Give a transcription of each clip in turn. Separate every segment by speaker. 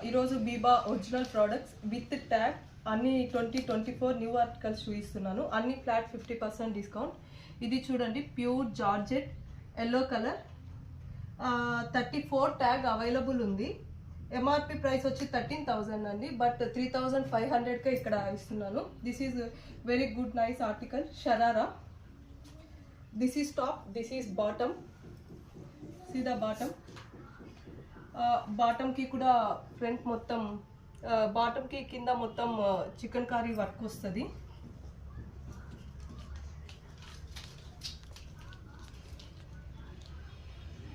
Speaker 1: ఈరోజు Biba original products with tag అన్ని 2024 new articles చూపిస్తున్నాను. అన్ని ఫ్లాట్ 50% డిస్కౌంట్. ఇది చూడండి, pure georgette yellow colour, 34 tag available ఉంది. ఎంఆర్పి ప్రైస్ వచ్చి 13,000 అండి, బట్ 3,500కే ఇక్కడ ఇస్తున్నాను. This is very good nice article. Sharara. This is top, this is bottom. See the bottom. బాటమ్కి కూడా ఫ్రంట్ మొత్తం, బాటమ్కి కింద మొత్తం చికెన్ కర్రీ వర్క్ వస్తుంది.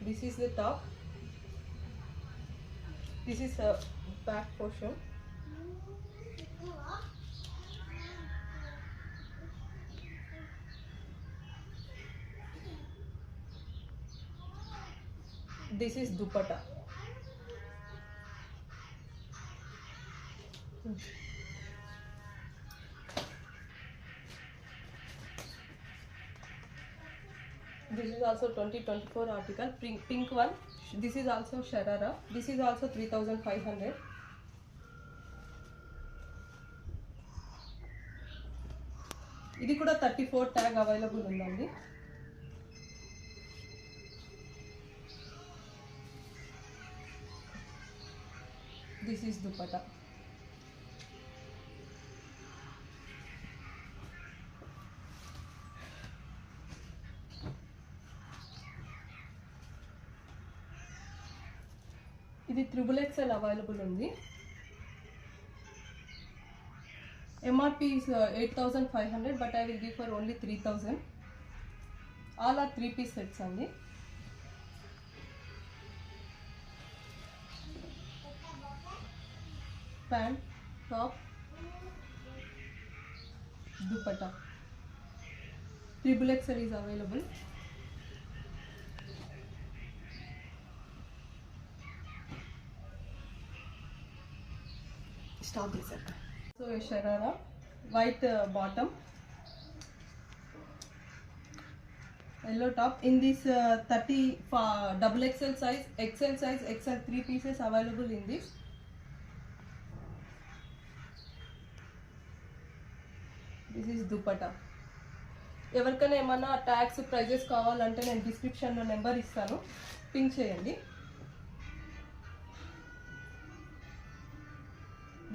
Speaker 1: This is the top, this is back portion. This is dupatta. This is also 2024 article, pink one. This is also Sharara. This is also 3,500. ఇది కూడా 34 tag available ఉందండి. This is dupatta. ఇది XXL available ఉంది. MRP is 8,500, but I will give for only 3,000. All are 3-piece sets అండి. Pant, top, dupatta. XXL is available. Stop this. So a sharara, white bottom, yellow top. In this 30 XXL size, XL size, XL 3 pieces available in this. This is dupatta. ఎవరికైనా ఏమన్నా tax prices కావాలంటే నేను డిస్క్రిప్షన్లో number ఇస్తాను, pink చేయండి.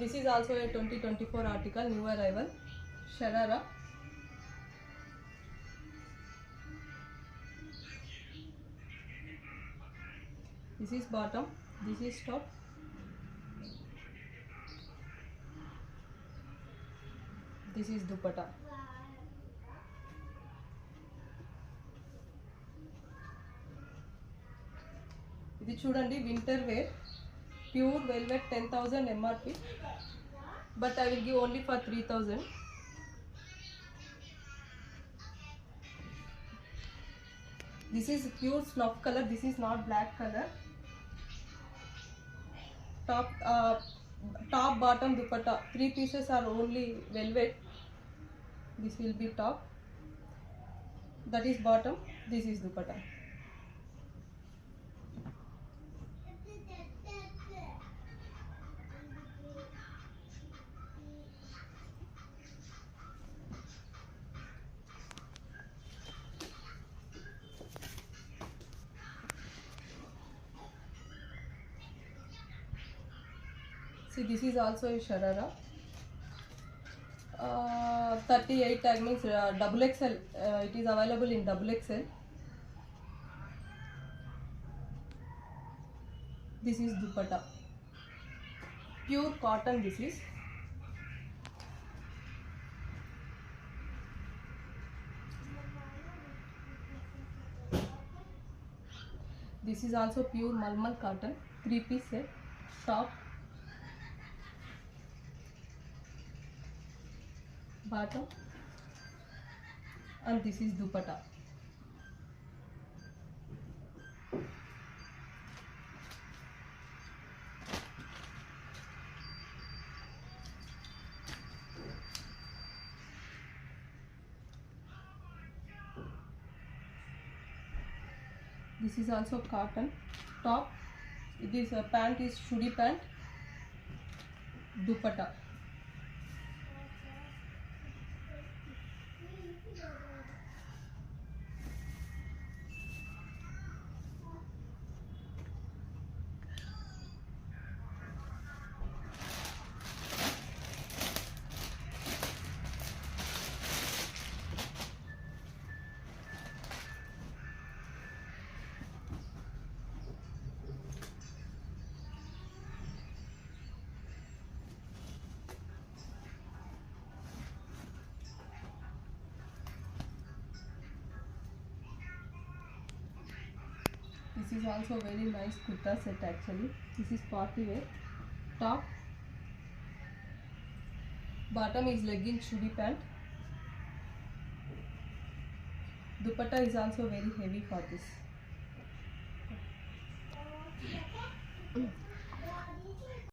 Speaker 1: This is also a 2024 article, new arrival, Sharara. This is bottom, this is top. This is dupatta. ఇది చూడండి, winter wear, pure velvet, 10,000 MRP, but I will give only for 3,000. This is pure snuff color, this is not black color. Top bottom dupatta, 3 pieces are only velvet. This will be top, that is bottom, this is dupatta. See, this is also a sharara. 38 tag means XXL. It is available in XXL. This is dupatta, pure cotton. This is also pure malmal cotton, 3-piece set, top, bottom, and this is dupatta. This is also cotton top. This pant is shudi pant, dupatta. This is also very nice kurta set actually. This is party wear. Top, bottom is legging chudi pant. Dupatta is also very heavy for this.